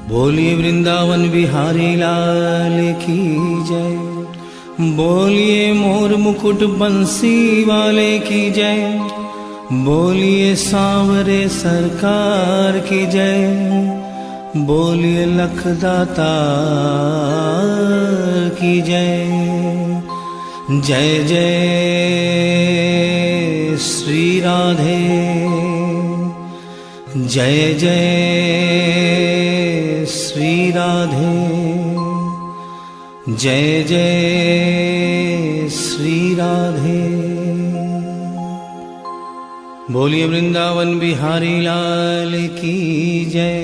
बोलिए वृंदावन बिहारी लाल की जय। बोलिए मोर मुकुट बंसी वाले की जय। बोलिए सांवरे सरकार की जय। बोलिए लखदातार की जय। जय जय श्री राधे, जय जय श्री राधे, जय जय श्री राधे। बोलिए वृंदावन बिहारी लाल की जय।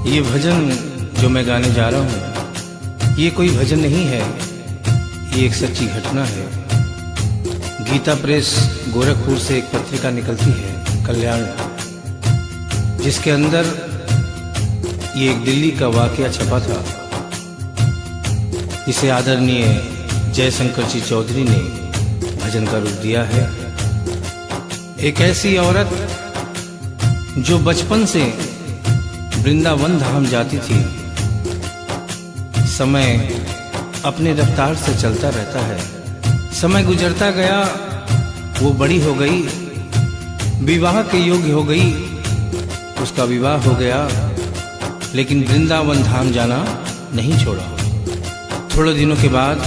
ये भजन जो मैं गाने जा रहा हूँ, ये कोई भजन नहीं है, ये एक सच्ची घटना है। गीता प्रेस गोरखपुर से एक पत्रिका निकलती है, कल्याण, जिसके अंदर ये एक दिल्ली का वाकया छपा था। इसे आदरणीय जयशंकर जी चौधरी ने भजन का रूप दिया है। एक ऐसी औरत जो बचपन से वृंदावन धाम जाती थी, समय अपने रफ्तार से चलता रहता है। समय गुजरता गया, वो बड़ी हो गई, विवाह के योग्य हो गई, उसका विवाह हो गया, लेकिन वृंदावन धाम जाना नहीं छोड़ा। थोड़े दिनों के बाद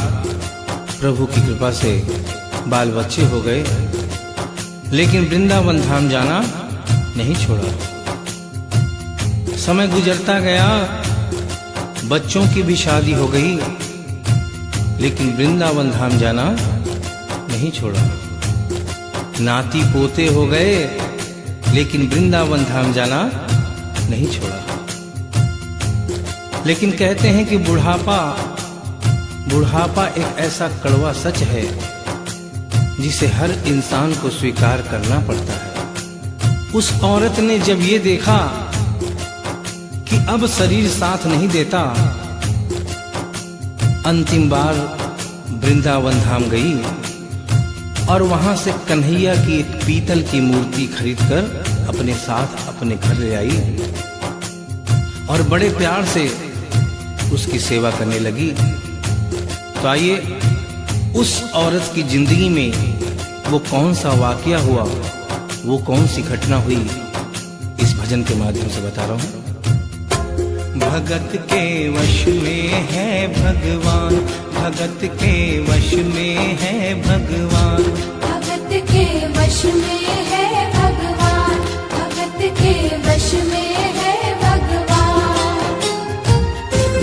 प्रभु की कृपा से बाल बच्चे हो गए, लेकिन वृंदावन धाम जाना नहीं छोड़ा। समय गुजरता गया, बच्चों की भी शादी हो गई, लेकिन वृंदावन धाम जाना नहीं छोड़ा। नाती पोते हो गए, लेकिन वृंदावन धाम जाना नहीं छोड़ा। लेकिन कहते हैं कि बुढ़ापा एक ऐसा कड़वा सच है जिसे हर इंसान को स्वीकार करना पड़ता है। उस औरत ने जब ये देखा कि अब शरीर साथ नहीं देता, अंतिम बार वृंदावन धाम गई और वहां से कन्हैया की एक पीतल की मूर्ति खरीदकर अपने साथ अपने घर ले आई और बड़े प्यार से उसकी सेवा करने लगी। तो आइए उस औरत की जिंदगी में वो कौन सा वाकया हुआ, वो कौन सी घटना हुई, इस भजन के माध्यम से बता रहा हूं। भगत के वश में है भगवान, भगत के वश में है भगवान, भगत के वश में है भगवान, भगत के वश में है भगवान।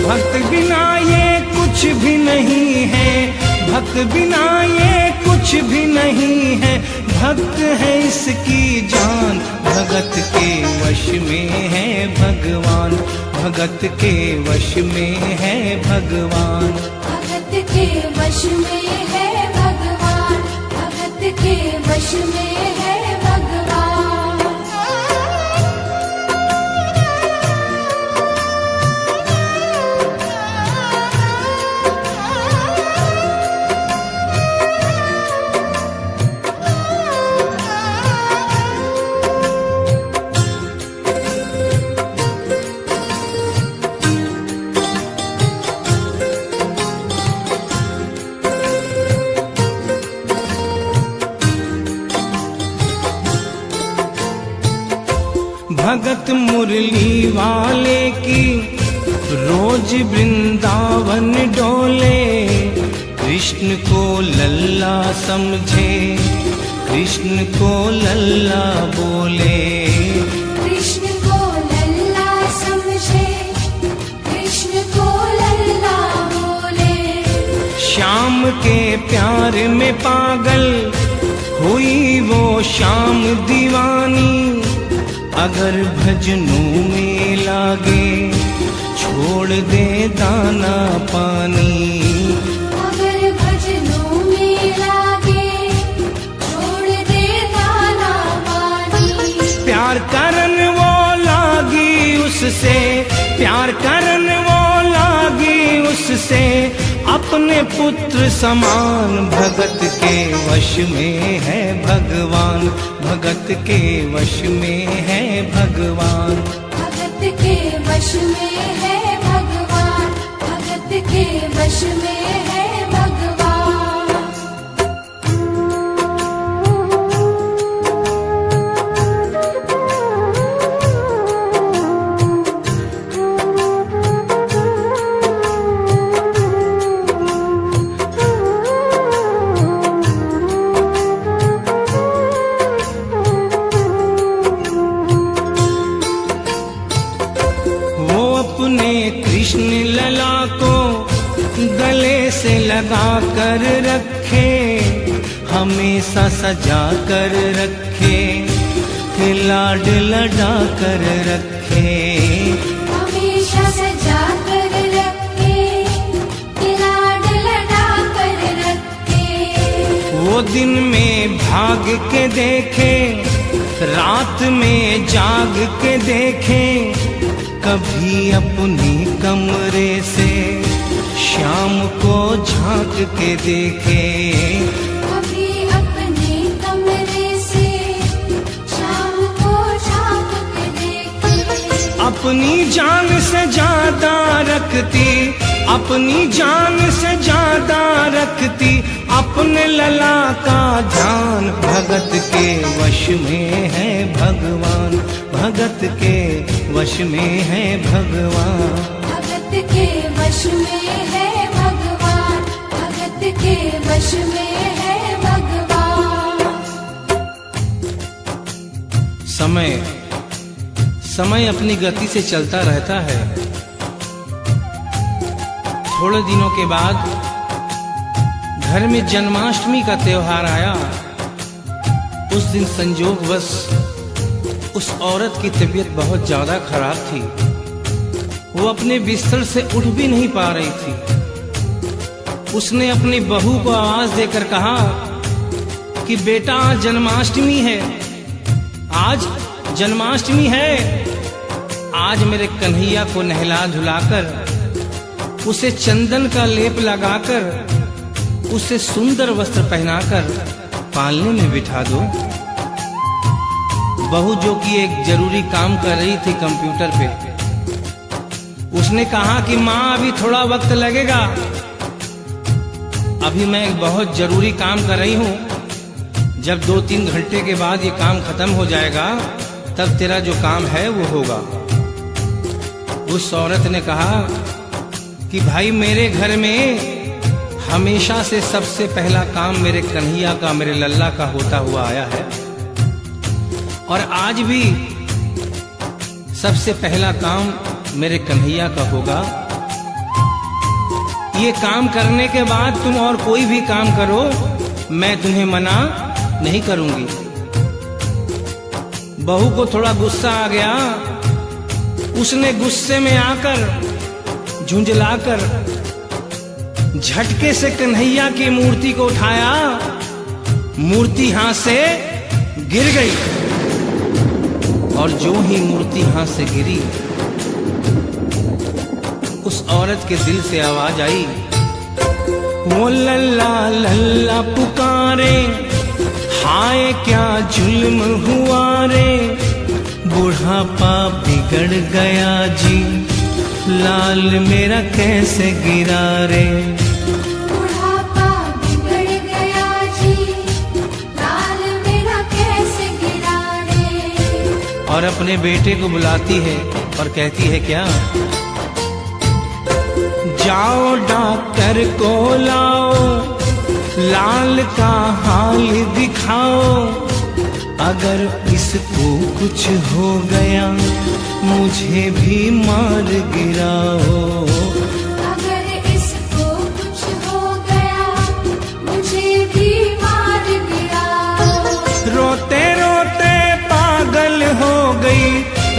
भक्त बिना ये कुछ भी नहीं है, भक्त बिना ये कुछ भी नहीं है, भक्त है इसकी जान। भगत के वश में है भगवान, भगत के वश में है भगवान, भगत के वश में है भगवान, भगत के वश में है भगवान। भगत मुरली वाले की रोज वृंदावन डोले, कृष्ण को लल्ला समझे, कृष्ण को लल्ला बोले, कृष्ण को लल्ला समझे, कृष्ण को लल्ला बोले। श्याम के प्यार में पागल हुई वो श्याम दीवानी। अगर भजनों में लागे छोड़ दे दाना पानी। अगर भजनों में लागे छोड़ दे दाना पानी। प्यार करन वो लागी उससे, प्यार करन वो लागी उससे, अपने पुत्र समान। भगत के वश में है भगवान, भगत के वश में है भगवान। भगत के वश में है भगवान, भगत के वश में है भगवान। कृष्ण लला को गले से लगा कर रखे, हमेशा सजा कर रखे, लाड लड़ा कर रखे। हमेशा सजा कर रखे, लाड लड़ा कर रखे। वो दिन में भाग के देखे, रात में जाग के देखे, कभी अपनी कमरे से शाम को झांक के देखे। कभी अपने कमरे से शाम को झांक के देखे। अपनी जान से ज्यादा रखती, अपनी जान से ज्यादा रखती, अपने लला का ध्यान। भगत के वश में है भगवान, भगत के वश में है भगवान। भगत के वश में है भगवान, भगत के वश में है भगवान। समय समय अपनी गति से चलता रहता है। थोड़े दिनों के बाद घर में जन्माष्टमी का त्योहार आया। उस दिन संयोगवश उस औरत की तबीयत बहुत ज्यादा खराब थी। वो अपने बिस्तर से उठ भी नहीं पा रही थी। उसने अपनी बहू को आवाज देकर कहा कि बेटा आज जन्माष्टमी है, आज जन्माष्टमी है। आज मेरे कन्हैया को नहला धुलाकर, उसे चंदन का लेप लगाकर, उसे सुंदर वस्त्र पहनाकर पालने में बिठा दो। बहू जो कि एक जरूरी काम कर रही थी कंप्यूटर पे, उसने कहा कि माँ अभी थोड़ा वक्त लगेगा, अभी मैं एक बहुत जरूरी काम कर रही हूँ। जब 2-3 घंटे के बाद ये काम खत्म हो जाएगा तब तेरा जो काम है वो होगा। उस औरत ने कहा कि भाई मेरे घर में हमेशा से सबसे पहला काम मेरे कन्हैया का, मेरे लल्ला का होता हुआ आया है, और आज भी सबसे पहला काम मेरे कन्हैया का होगा। ये काम करने के बाद तुम और कोई भी काम करो, मैं तुम्हें मना नहीं करूंगी। बहू को थोड़ा गुस्सा आ गया। उसने गुस्से में आकर, झुंझलाकर झटके से कन्हैया की मूर्ति को उठाया। मूर्ति हाथ से गिर गई, और जो ही मूर्ति हाथ से गिरी, उस औरत के दिल से आवाज आई, वो लल्ला लल्ला पुकारे, हाय क्या जुल्म हुआ रे, बुढ़ापा बिगड़ गया जी, लाल मेरा कैसे गिरा रे। बुढ़ापा बिगड़ गया जी, लाल मेरा कैसे गिरा रे। और अपने बेटे को बुलाती है और कहती है क्या, जाओ डॉक्टर को लाओ, लाल का हाल दिखाओ, अगर इसको कुछ हो गया मुझे भी मार गिराओ। अगर इसको कुछ हो गया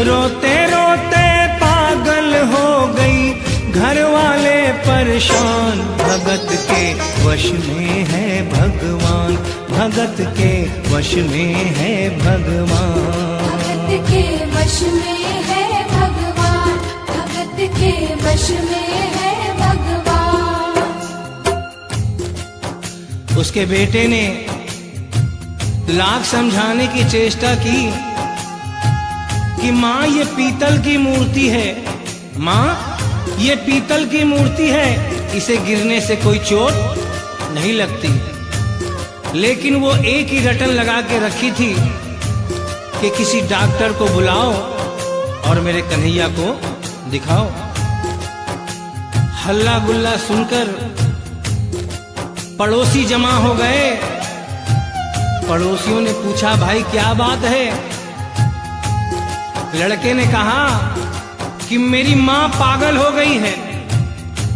रोते रोते पागल हो गई, घर वाले परेशान। भगत के वश में है भगवान, भगत के वश में है भगवान। भगत के वश में है भगवान, भगत के वश में है भगवान। उसके बेटे ने लाख समझाने की चेष्टा की कि माँ ये पीतल की मूर्ति है, माँ ये पीतल की मूर्ति है, इसे गिरने से कोई चोट नहीं लगती। लेकिन वो एक ही रटन लगा के रखी थी कि किसी डॉक्टर को बुलाओ और मेरे कन्हैया को दिखाओ। हल्ला गुल्ला सुनकर पड़ोसी जमा हो गए। पड़ोसियों ने पूछा, भाई क्या बात है? लड़के ने कहा कि मेरी माँ पागल हो गई है,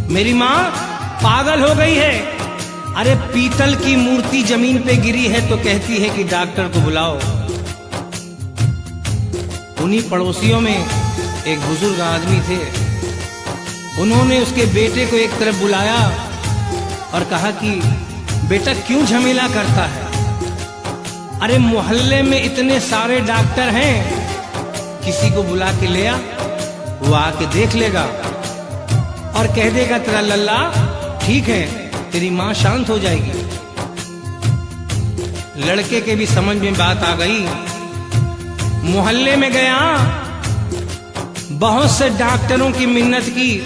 मेरी माँ पागल हो गई है। अरे पीतल की मूर्ति जमीन पे गिरी है तो कहती है कि डॉक्टर को बुलाओ। उन्हीं पड़ोसियों में एक बुजुर्ग आदमी थे। उन्होंने उसके बेटे को एक तरफ बुलाया और कहा कि बेटा क्यों झमेला करता है? अरे मोहल्ले में इतने सारे डॉक्टर हैं, किसी को बुला के ले आ, वो आके देख लेगा और कह देगा तेरा लल्ला ठीक है, तेरी माँ शांत हो जाएगी। लड़के के भी समझ में बात आ गई। मोहल्ले में गया, बहुत से डॉक्टरों की मिन्नत की,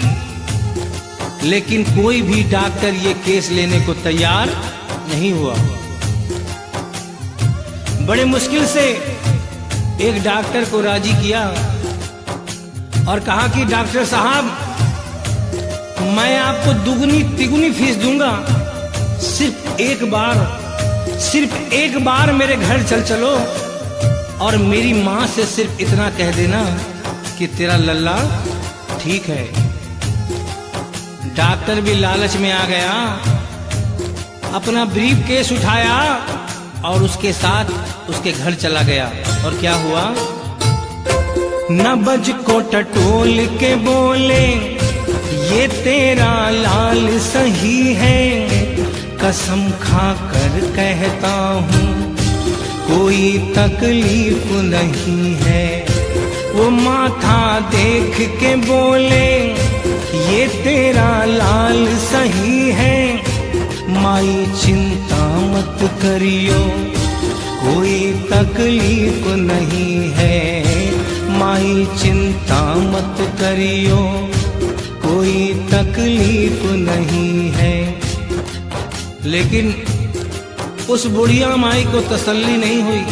लेकिन कोई भी डॉक्टर ये केस लेने को तैयार नहीं हुआ। बड़े मुश्किल से एक डॉक्टर को राजी किया और कहा कि डॉक्टर साहब मैं आपको दुगनी तिगुनी फीस दूंगा, सिर्फ एक बार मेरे घर चलो और मेरी माँ से सिर्फ इतना कह देना कि तेरा लल्ला ठीक है। डॉक्टर भी लालच में आ गया, अपना ब्रीफ केस उठाया और उसके साथ उसके घर चला गया। और क्या हुआ? नबज को टटोल के बोले, ये तेरा लाल सही है, कसम खा कर कहता हूँ कोई तकलीफ नहीं है। वो माथा देख के बोले, ये तेरा लाल सही है, माई चिंता मत करियो कोई तकलीफ नहीं है, माई चिंता मत करियो कोई तकलीफ नहीं है। लेकिन उस बुढ़िया माई को तसल्ली नहीं हुई।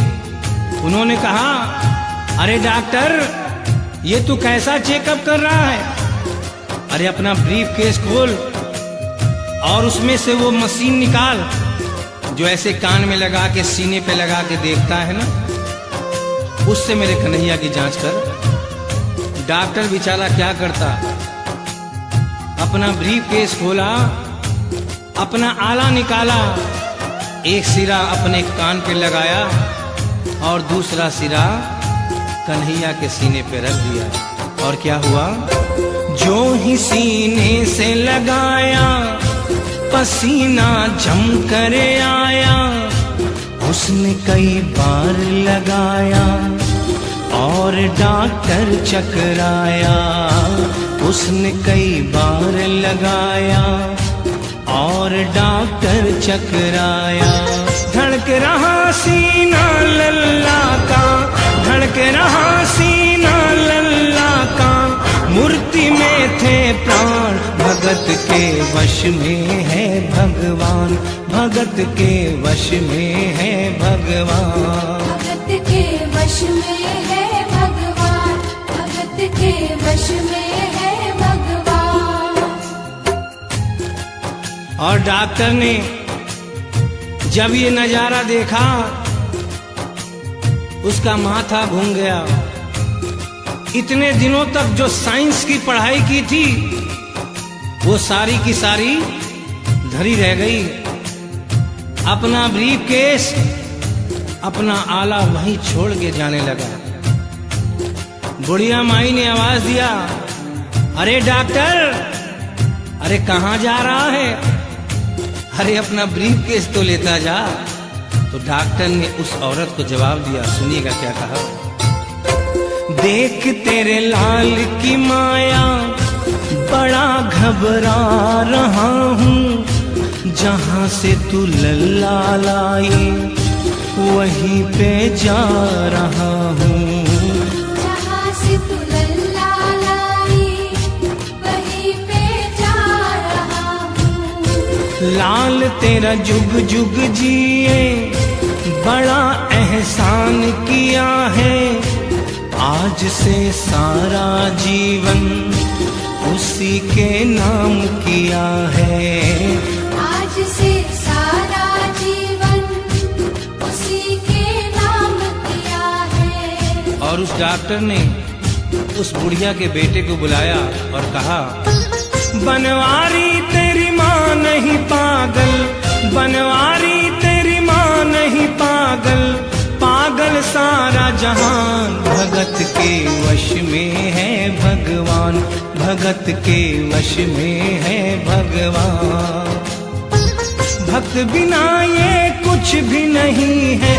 उन्होंने कहा, अरे डॉक्टर ये तू कैसा चेकअप कर रहा है? अरे अपना ब्रीफ केस खोल और उसमें से वो मशीन निकाल जो ऐसे कान में लगा के सीने पे लगा के देखता है ना, उससे मेरे कन्हैया की जांच कर। डॉक्टर बेचारा क्या करता, अपना ब्रीफ केस खोला, अपना आला निकाला, एक सिरा अपने कान पे लगाया और दूसरा सिरा कन्हैया के सीने पे रख दिया। और क्या हुआ? जो ही सीने से लगाया पसीना जम कर आया, उसने कई बार लगाया और डॉक्टर चकराया, उसने कई बार लगाया और डॉक्टर चकराया। धड़क रहा सीना लल्ला का, धड़क रहा सीना लल्ला का, मूर्ति में थे प्राण, भगत के वश में है भगवान, भगत के वश में है भगवान। भगत के वश में है भगवान, भगत के वश में है भगवान। और डॉक्टर ने जब ये नजारा देखा, उसका माथा घूम गया। इतने दिनों तक जो साइंस की पढ़ाई की थी वो सारी की सारी धरी रह गई। अपना ब्रीफ केस, अपना आला वहीं छोड़ के जाने लगा। बुढ़िया माई ने आवाज दिया, अरे डॉक्टर, अरे कहाँ जा रहा है? अरे अपना ब्रीफ केस तो लेता जा। तो डॉक्टर ने उस औरत को जवाब दिया, सुनिएगा क्या कहा। देख तेरे लाल की माया बड़ा घबरा रहा हूँ, जहाँ से तू लल्ला लाई वहीं पे जा रहा हूँ। जहाँ से तू लल्ला लाई वहीं पे जा रहा हूँ। लाल तेरा जुग जुग जिए बड़ा एहसान किया है, आज से सारा जीवन उसी के नाम किया है। आज से सारा जीवन उसी के नाम किया है। और उस डॉक्टर ने उस बुढ़िया के बेटे को बुलाया और कहा, बनवारी तेरी माँ नहीं पागल, बनवारी तेरी माँ नहीं पागल, पागल सारा जहान, भगत के वश में है भगवान, भगत के वश में है भगवान। भक्त बिना ये कुछ भी नहीं है,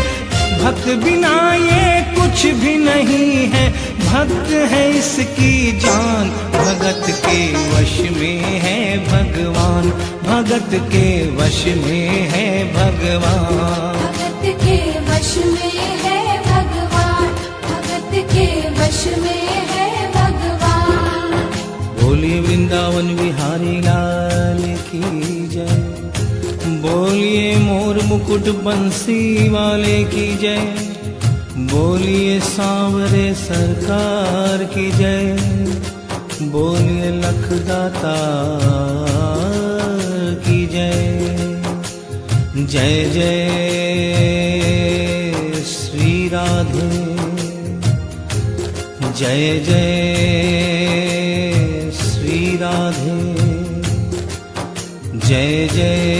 भक्त बिना ये कुछ भी नहीं है, भक्त है इसकी जान, भगत के वश में है भगवान, भगत के वश में है भगवान। भगत के वश में है भगवान, भगत के वश में है भगवान। बोलिए वृंदावन बिहारी लाल की जय, बोलिए मोर मुकुट बंसी वाले की जय, बोलिए सांवरे सरकार की जय, बोलिए लखदाता की जय। जय जय श्री राधे, जय जय श्री राधे, जय जय।